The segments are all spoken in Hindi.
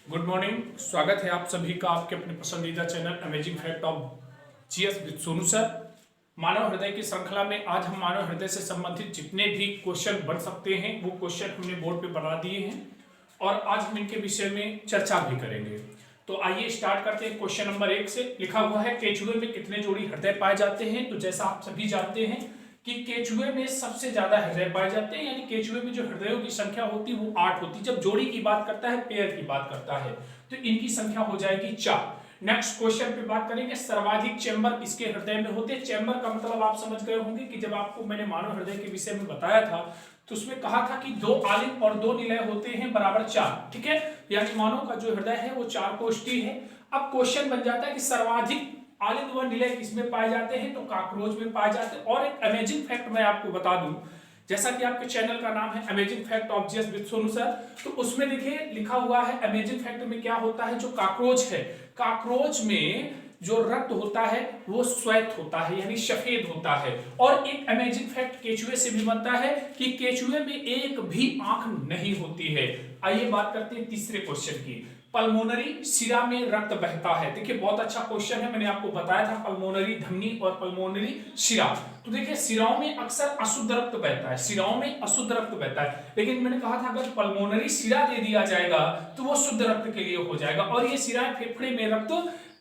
Good morning. स्वागत है आप सभी का आपके अपने पसंदीदा channel amazing fact of GS with Sonu sir. मानव हृदय की श्रृंखला में आज हम मानव हृदय से संबंधित जितने भी क्वेश्चन बन सकते हैं वो क्वेश्चन हमने बोर्ड पे बना दिए हैं और आज हम इनके विषय में चर्चा भी करेंगे। तो आइए स्टार्ट करते हैं। क्वेश्चन नंबर 1 से लिखा हुआ है, केचुए में कितने जोड़ी हृदय पाए जाते हैं। तो जैसा आप सभी जानते हैं कि केचुए में सबसे ज्यादा हृदय पाए जाते हैं, यानी केचुए में जो हृदयों की संख्या होती है वो 8 होती है। जब जोड़ी की बात करता है, पेयर की बात करता है, तो इनकी संख्या हो जाएगी 4। नेक्स्ट क्वेश्चन पे बात करेंगे, सर्वाधिक चैम्बर इसके हृदय में होते हैं। चैम्बर का मतलब आप समझ गए होंगे कि जब आपको मैंने मानव हृदय के विषय में बताया था तो उसमें कहा था कि 2 आलिंग और 2 निलय होते हैं बराबर 4। ठीक है, यानी मानव का जो हृदय है वो 4 कोष्ठी है। अब क्वेश्चन बन जाता है कि सर्वाधिक आलिंग व निलय किसमें पाए जाते हैं, तो कॉकरोच में पाए जाते हैं। और एक अमेजिंग फैक्ट मैं आपको बता दूं, जैसा कि आपके चैनल का नाम है amazing fact of GS with Sonu sir, तो उसमें देखिए लिखा हुआ है अमेजिंग फैक्ट में क्या होता है। जो कॉकरोच है, कॉकरोच में जो रक्त होता है वो श्वेत होता है, यानी सफेद होता है। और एक अमेजिंग फैक्ट केचुए से भी बनता है कि केचुए में एक भी आंख नहीं होती है। आइए बात करते हैं तीसरे क्वेश्चन की। पल्मोनरी शिरा में रक्त बहता है। देखिए बहुत अच्छा क्वेश्चन है, मैंने आपको बताया था पल्मोनरी धमनी और पल्मोनरी शिरा। तो देखिए शिराओं में अक्सर अशुद्ध रक्त बहता है, शिराओं में अशुद्ध रक्त बहता है, लेकिन मैंने कहा था अगर पल्मोनरी शिरा दे दिया जाएगा तो वो शुद्ध रक्त के लिए हो जाएगा। और ये शिराएं फेफड़े में रक्त,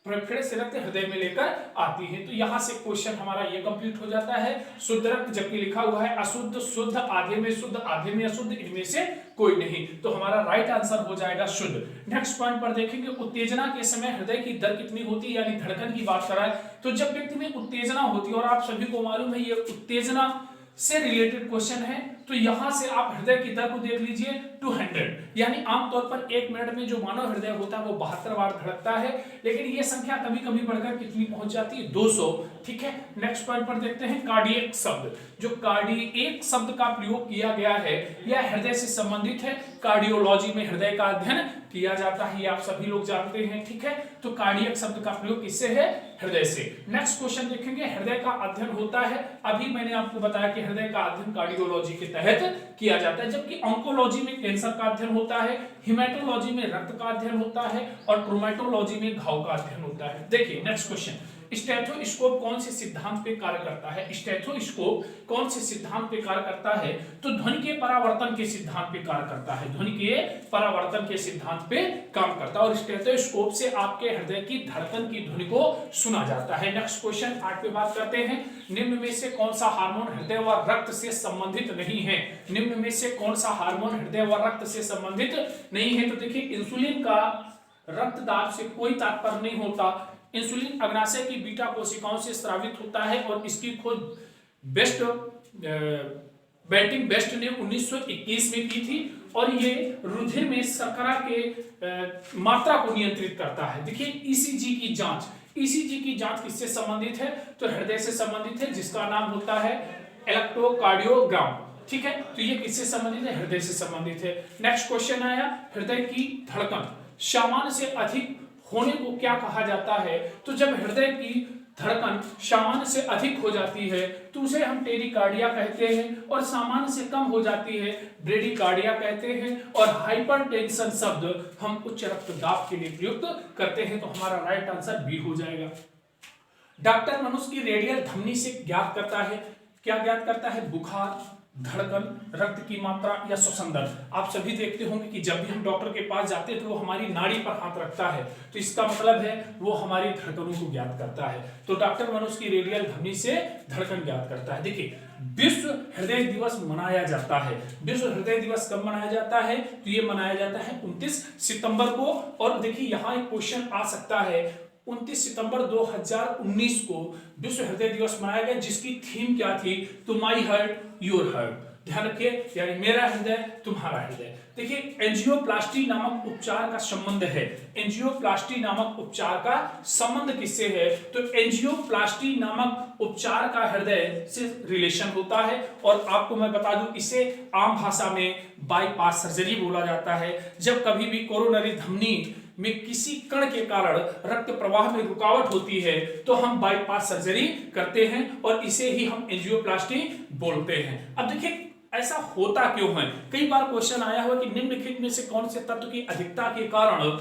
फेफड़े से रक्त हृदय में लेकर आती है। तो यहां से क्वेश्चन हमारा ये कंप्लीट हो जाता है। शुद्ध रक्त, जबकि लिखा हुआ है अशुद्ध, शुद्ध, आधे में शुद्ध, आधे में अशुद्ध, इनमें से कोई नहीं, तो हमारा राइट आंसर हो जाएगा शुद्ध। नेक्स्ट पॉइंट पर देखेंगे, उत्तेजना के समय हृदय की दर कितनी होती है, यानी धड़कन की बात कराएं तो जब व्यक्ति में उत्तेजना होती है, और आप सभी को मालूम है ये उत्तेजना से रिलेटेड क्वेश्चन है, तो यहां से आप हृदय की दर को देख लीजिए 200, यानी आमतौर पर 1 मिनट में जो मानव हृदय होता है वो 72 बार धड़कता है, लेकिन ये संख्या कभी कभी बढ़कर कितनी पहुंच जाती है, 200। ठीक है, नेक्स्ट पॉइंट पर देखते हैं कार्डियक शब्द। जो कार्डियक शब्द का प्रयोग किया गया है यह हृदय से संबंधित है। कार्डियोलॉजी में हृदय का अध्ययन किया जाता है, ये आप सभी लोग जानते हैं। ठीक है, तो कार्डियक शब्द का प्रयोग किससे है, हृदय से। नेक्स्ट क्वेश्चन देखेंगे, हृदय का अध्ययन होता है, अभी मैंने आपको बताया कि हृदय का अध्ययन कार्डियोलॉजी के तहत किया जाता है, जबकि ऑन्कोलॉजी में कैंसर का अध्ययन होता है, हिमेटोलॉजी में रक्त का अध्ययन होता है और ट्रोमेटोलॉजी में घाव का अध्ययन होता है। देखिए नेक्स्ट क्वेश्चन, स्टेथोस्कोप कौन से सिद्धांत पे कार्य करता है। स्टेथोस्कोप कौन से सिद्धांत पे कार्य करता है, तो ध्वनि के परावर्तन के सिद्धांत पे कार्य करता है, ध्वनि के परावर्तन के सिद्धांत पे काम करता है। और स्टेथोस्कोप से आपके हृदय की धड़कन की ध्वनि को सुना जाता है। नेक्स्ट क्वेश्चन 8 पे बात करते हैं, निम्न में से कौन सा हार्मोन हृदय व रक्त से संबंधित नहीं है। निम्न में से कौन सा हार्मोन हृदय व रक्त से संबंधित नहीं है, तो देखिए इंसुलिन का रक्तदाब से कोई तात्पर्य नहीं होता। इंसुलिन अग्नाशय की बीटा कोशिकाओं से स्रावित होता है और इसकी खोज बेस्ट ने 1921 में की थी, और ये रुधिर में शर्करा के मात्रा को नियंत्रित करता है। देखिए ईसीजी की जांच, ईसीजी की जांच किससे संबंधित है, तो हृदय से संबंधित है, जिसका नाम होता है इलेक्ट्रोकार्डियोग्राम। ठीक है, तो ये किससे संबंधित है, हृदय से संबंधित है। नेक्स्ट क्वेश्चन आया, हृदय की धड़कन सामान्य से अधिक होने को क्या कहा जाता है, तो जब हृदय की धड़कन सामान्य से अधिक हो जाती है तो उसे हम टेरिकार्डिया कहते हैं, और सामान्य से कम हो जाती है ब्रेडिकार्डिया कहते हैं। और हाइपरटेंशन शब्द हम उच्च रक्तदाब के लिए प्रयुक्त करते हैं, तो हमारा राइट आंसर बी हो जाएगा। डॉक्टर मनुष्य की रेडियल धमनी से ज्ञात करता है, क्या ज्ञात करता है, बुखार, धड़कन, रक्त की मात्रा या श्वसन दर। आप सभी देखते होंगे कि जब भी हम डॉक्टर के पास जाते हैं तो वो हमारी नाड़ी पर हाथ रखता है, तो इसका मतलब है वो हमारी धड़कनों को ज्ञात करता है। तो डॉक्टर मनुष्य की रेडियल धमनी से धड़कन ज्ञात करता है। देखिए विश्व हृदय दिवस मनाया जाता है। विश्व हृदय दिवस कब मनाया जाता है, तो ये मनाया जाता है 29 सितंबर को। और देखिए यहाँ एक क्वेश्चन आ सकता है, 29 सितंबर 2019 को विश्व हृदय दिवस मनाया गया, जिसकी थीम क्या थी, तो माई हार्ट योर हार्ट। ध्यान रखिए, यानी मेरा हृदय तुम्हारा हृदय। देखिए एंजियोप्लास्टी नामक उपचार का संबंध है, एंजियोप्लास्टी नामक उपचार का संबंध किससे है, तो एंजियोप्लास्टी नामक उपचार का हृदय से रिलेशन होता है। और आपको मैं बता दूं, इसे आम भाषा में बाईपास सर्जरी बोला जाता है। जब कभी भी कोरोनरी धमनी में किसी कण के कारण रक्त प्रवाह में रुकावट होती है तो हम बाईपास सर्जरी करते हैं, और इसे ही हम एंजियोप्लास्टी बोलते हैं। अब देखिए ऐसा होता क्यों है? कई बार क्वेश्चन आया हुआ कि निम्नलिखित में से कौन से तत्व की अधिकता के कारण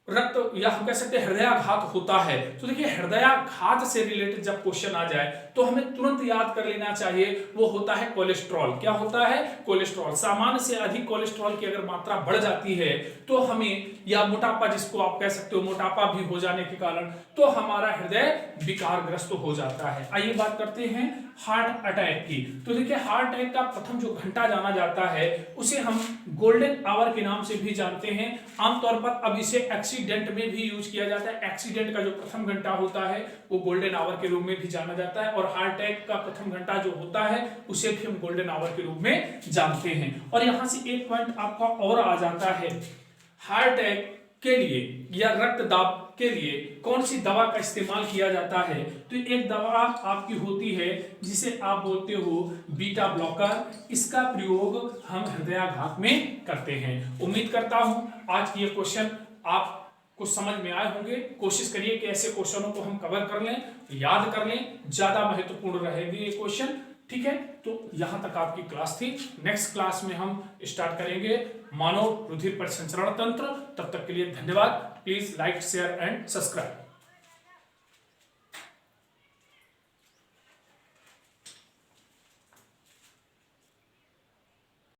रक्त या हम कह सकते हैं हृदयाघात होता है। तो देखिए हृदयाघात से रिलेटेड जब क्वेश्चन आ जाए तो हमें तुरंत याद कर लेना चाहिए, वो होता है कोलेस्ट्रॉल। क्या होता है? कोलेस्ट्रॉल। सामान्य से अधिक कोलेस्ट्रॉल की अगर मात्रा बढ़ जाती है तो हमें, या मोटापा जिसको आप कह सकते हो, मोटापा भी हो जाने के कारण तो हमारा हृदय विकारग्रस्त हो जाता है। आइए बात करते हैं हार्ट अटैक की। तो देखिए हार्ट अटैक का प्रथम जो घंटा जाना जाता है उसे हम गोल्डन आवर के नाम से भी जानते हैं। आमतौर पर अब इसे एक्सीडेंट में भी यूज किया जाता है। एक्सीडेंट का जो प्रथम घंटा होता है वो गोल्डन आवर के रूप में भी जाना जाता है, और हार्ट अटैक का प्रथम घंटा जो होता है उसे भी हम गोल्डन आवर के रूप में जानते हैं। और यहां से एक पॉइंट आपका और आ जाता है, हार्ट अटैक के लिए या रक्तदाब के लिए कौन सी दवा का इस्तेमाल किया जाता है? तो एक दवा आपकी होती है जिसे आप बोलते हो बीटा ब्लॉकर। इसका प्रयोग हम हृदयाघात में करते हैं। उम्मीद करता हूं आज की ये क्वेश्चन आप कुछ समझ में आए होंगे। कोशिश करिए कि ऐसे क्वेश्चनों को हम कवर कर लें, याद कर लें, ज्यादा महत्वपूर्ण रहेंगे ये क्वेश्चन। ठीक है, तो यहां तक आपकी क्लास थी। नेक्स्ट क्लास में हम स्टार्ट करेंगे मानव रुधिर परिसंचरण तंत्र। तब तक के लिए धन्यवाद। Please like, share and subscribe.